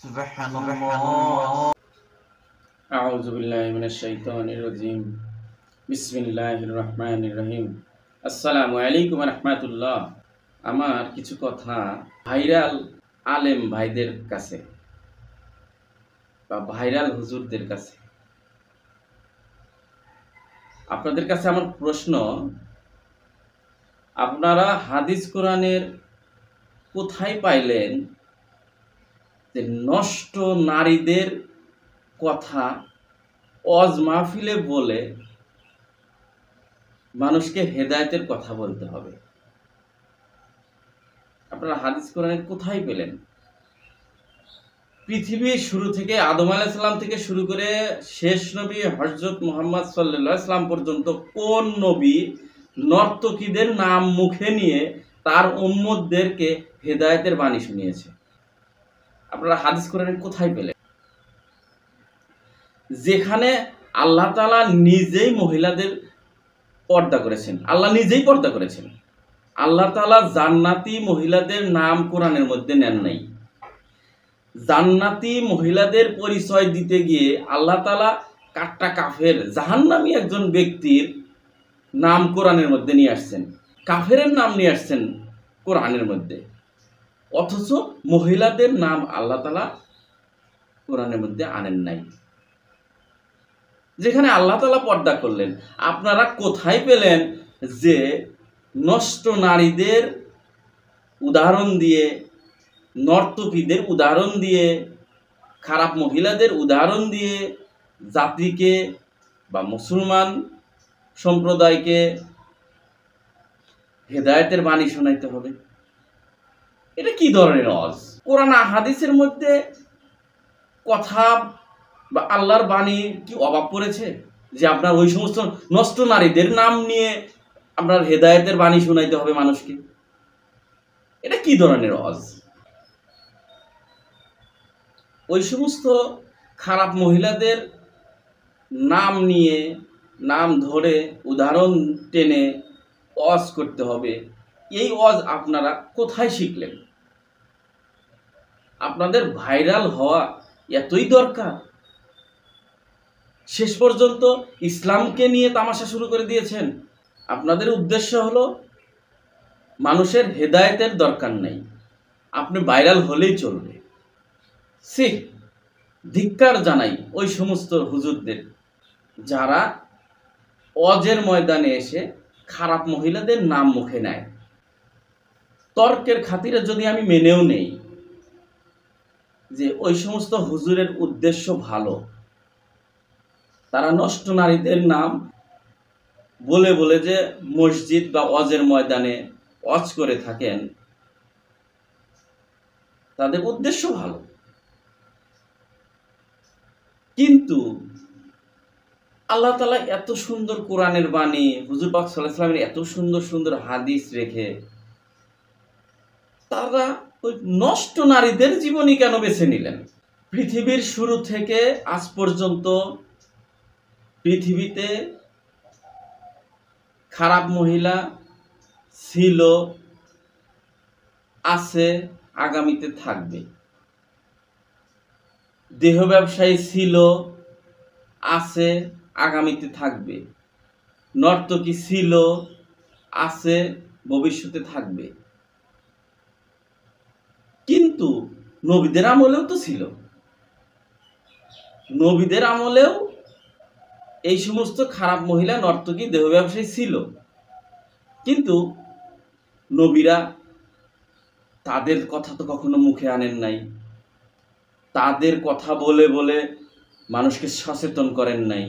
সুবহানাল্লাহ। আউযু বিল্লাহি মিনাশ শাইতানির রাজীম। বিসমিল্লাহির রহমানির রহিম। আসসালামু আলাইকুম ওয়া রাহমাতুল্লাহ। আমার কিছু কথা ভাইরাল আলেম ভাইদের কাছে বা ভাইরাল হুজুরদের কাছে, আপনাদের কাছে আমার প্রশ্ন, আপনারা হাদিস কোরআনের কোথায় পাইলেন যে নষ্ট নারীদের কথা ওয়াজ মাহফিলে বলে মানুষকে হেদায়েতের কথা বলতে হবে? আপনারা হাদিস কোরআনে কোথায় পেলেন? পৃথিবীর শুরু থেকে আদম আলাইহিস সালাম থেকে শুরু করে শেষ নবী হযরত মুহাম্মদ সাল্লাল্লাহু আলাইহি সাল্লাম পর্যন্ত কোন নবী নর্তকীদের নাম মুখে নিয়ে তার উম্মতদেরকে হেদায়েতের বাণী শুনিয়েছে? আপনারা হাদিস কোরআনে কোথায় পেলেন? যেখানে আল্লাহ তাআলা নিজেই মহিলাদের পর্দা করেছেন, আল্লাহ নিজেই পর্দা করেছেন। আল্লাহ তাআলা জান্নাতি মহিলাদের নাম কোরআনের মধ্যে নেন নাই। জান্নাতি মহিলাদের পরিচয় দিতে গিয়ে আল্লাহ তাআলা কাট্টা কাফের জাহান্নামী একজন ব্যক্তির নাম কোরআনের মধ্যে নিয়ে আসছেন, কাফেরের নাম নিয়ে আসছেন কোরআনের মধ্যে, অথচ মহিলাদের নাম আল্লাহ তাআলা কোরআনের মধ্যে আনেন নাই। যেখানে আল্লাহ তাআলা পর্দা করলেন, আপনারা কোথায় পেলেন যে নষ্ট নারীদের উদাহরণ দিয়ে, নর্তকীদের উদাহরণ দিয়ে, খারাপ মহিলাদের উদাহরণ দিয়ে জাতিকে বা মুসলমান সম্প্রদায়কে হেদায়েতের বাণী শোনাইতে হবে? এটা কি ধরনের ওয়াজ? কোরআন হাদিসের মধ্যে কথা বা আল্লাহর বাণী কি অভাব পড়েছে যে আপনার ওই সমস্ত নষ্ট নারীদের নাম নিয়ে আপনার হেদায়েতের বাণী শোনাইতে হবে মানুষকে? এটা কি ধরনের ওয়াজ? ওই সমস্ত খারাপ মহিলাদের নাম নিয়ে, নাম ধরে, উদাহরণ টেনে ওয়াজ করতে হবে, এই ওয়াজ আপনারা কোথায় শিখলেন? আপনাদের ভাইরাল হওয়া এতই দরকার, শেষ পর্যন্ত ইসলামকে নিয়ে তামাশা শুরু করে দিয়েছেন। আপনাদের উদ্দেশ্য হলো মানুষের হেদায়েতের দরকার নেই, আপনি ভাইরাল হলেই চলবে। ধিক্কার জানাই ওই সমস্ত হুজুরদের যারা ওয়াজের ময়দানে এসে খারাপ মহিলাদের নাম মুখে নেয়। তর্কের খাতিরে যদি আমি মেনেও নেই যে ওই সমস্ত হুজুরের উদ্দেশ্য ভালো, তারা নষ্ট নারীদের নাম বলে বলে যে মসজিদ বা ওয়াজের ময়দানে ওয়াজ করে থাকেন, তাদের উদ্দেশ্য ভালো, কিন্তু আল্লাহ তাআলা এত সুন্দর কোরআনের বাণী, হুজুর পাক সাল্লাল্লাহু আলাইহি ওয়াসাল্লামের এত সুন্দর সুন্দর হাদিস রেখে তারা ওই নষ্ট নারীদের জীবনী কেন বেছে নিলেন? পৃথিবীর শুরু থেকে আজ পর্যন্ত পৃথিবীতে খারাপ মহিলা ছিল, আছে, আগামীতে থাকবে। দেহ ব্যবসায়ী ছিল, আছে, আগামীতে থাকবে। নর্তকী ছিল, আছে, ভবিষ্যতে থাকবে। কিন্তু নবীদের আমলেও তো ছিল, নবীদের আমলেও এই সমস্ত খারাপ মহিলা, নর্তকী, দেহ ব্যবসায়ী ছিল, কিন্তু নবীরা তাদের কথা তো কখনো মুখে আনেন নাই, তাদের কথা বলে বলে মানুষকে সচেতন করেন নাই।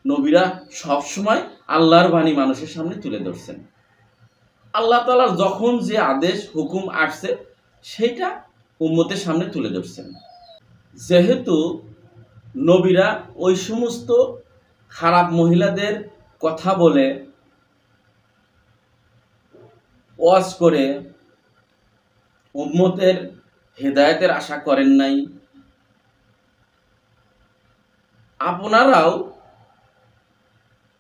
নবীরা সবসময় আল্লাহর বাণী মানুষের সামনে তুলে ধরছেন। আল্লাহ তাআলার যখন যে আদেশ হুকুম আসছে সেটা উম্মতের সামনে তুলে ধরছেন। যেহেতু নবীরা ওই সমস্ত খারাপ মহিলাদের কথা বলে ওয়াজ করে উম্মতের হেদায়েতের আশা করেন নাই, আপনারাও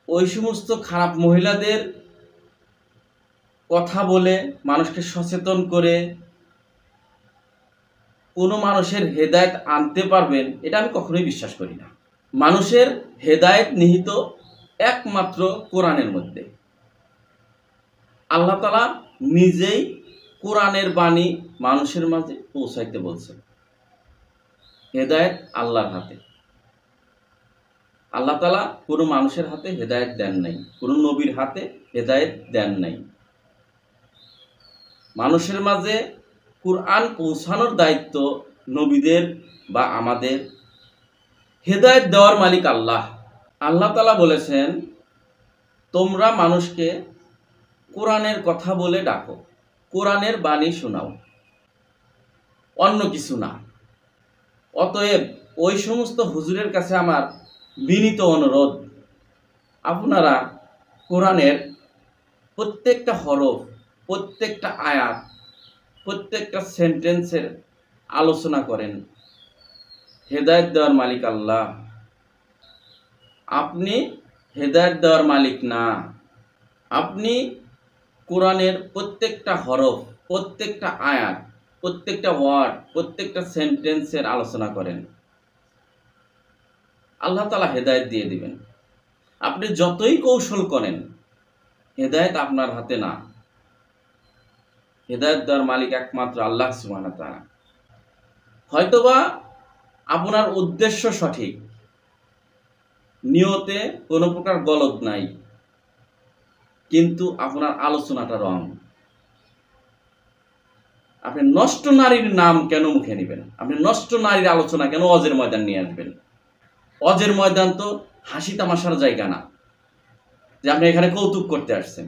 ওই সমস্ত খারাপ মহিলাদের কথা বলে মানুষকে সচেতন করে কোনো মানুষের হেদায়েত আনতে পারবেন, এটা আমি কখনোই বিশ্বাস করি না। মানুষের হেদায়েত নিহিত একমাত্র কোরআনের মধ্যে। আল্লাহ তাআলা নিজেই কোরআনের বাণী মানুষের মাঝে পৌঁছাইতে বলছেন। হেদায়েত আল্লাহর হাতে। আল্লাহ তাআলা কোনো মানুষের হাতে হেদায়েত দেন নাই, কোনো নবীর হাতে হেদায়েত দেন নাই। মানুষের মাঝে কোরআন পৌঁছানোর দায়িত্ব নবীদের বা আমাদের। হেদায়েত দেওয়ার মালিক আল্লাহ। আল্লাহ তাআলা বলেছেন, তোমরা মানুষকে কোরআনের কথা বলে ডাকো, কোরআনের বাণী শোনাও, অন্য কিছু না। অতএব ওই সমস্ত হুজুরের কাছে আমার বিনীত অনুরোধ, আপনারা কোরআনের প্রত্যেকটা হরফ, প্রত্যেকটা আয়াত, প্রত্যেকটা সেন্টেন্সের আলোচনা করেন। হেদায়েত দেওয়ার মালিক আল্লাহ, আপনি হেদায়েত দেওয়ার মালিক না। আপনি কোরআনের প্রত্যেকটা হরফ, প্রত্যেকটা আয়াত, প্রত্যেকটা ওয়ার্ড, প্রত্যেকটা সেন্টেন্সের আলোচনা করেন। আল্লাহ তাআলা হেদায়েত দিয়ে দিবেন। আপনি যতই কৌশল করেন, হেদায়েত আপনার হাতে না। হেদায়েত দেওয়ার মালিক একমাত্র আল্লাহ সুবহানাহু ওয়া তাআলা। হয়তোবা আপনার উদ্দেশ্য সঠিক, নিয়তে কোনো প্রকার গলদ নাই, কিন্তু আপনার আলোচনাটা রং। আপনি নষ্ট নারীর নাম কেন মুখে নেবেন? আপনি নষ্ট নারীর আলোচনা কেন অজের ময়দান নিয়ে আসবেন? অজের ময়দান তো হাসি তামাশার জায়গা না যে আপনি এখানে কৌতুক করতে আসছেন।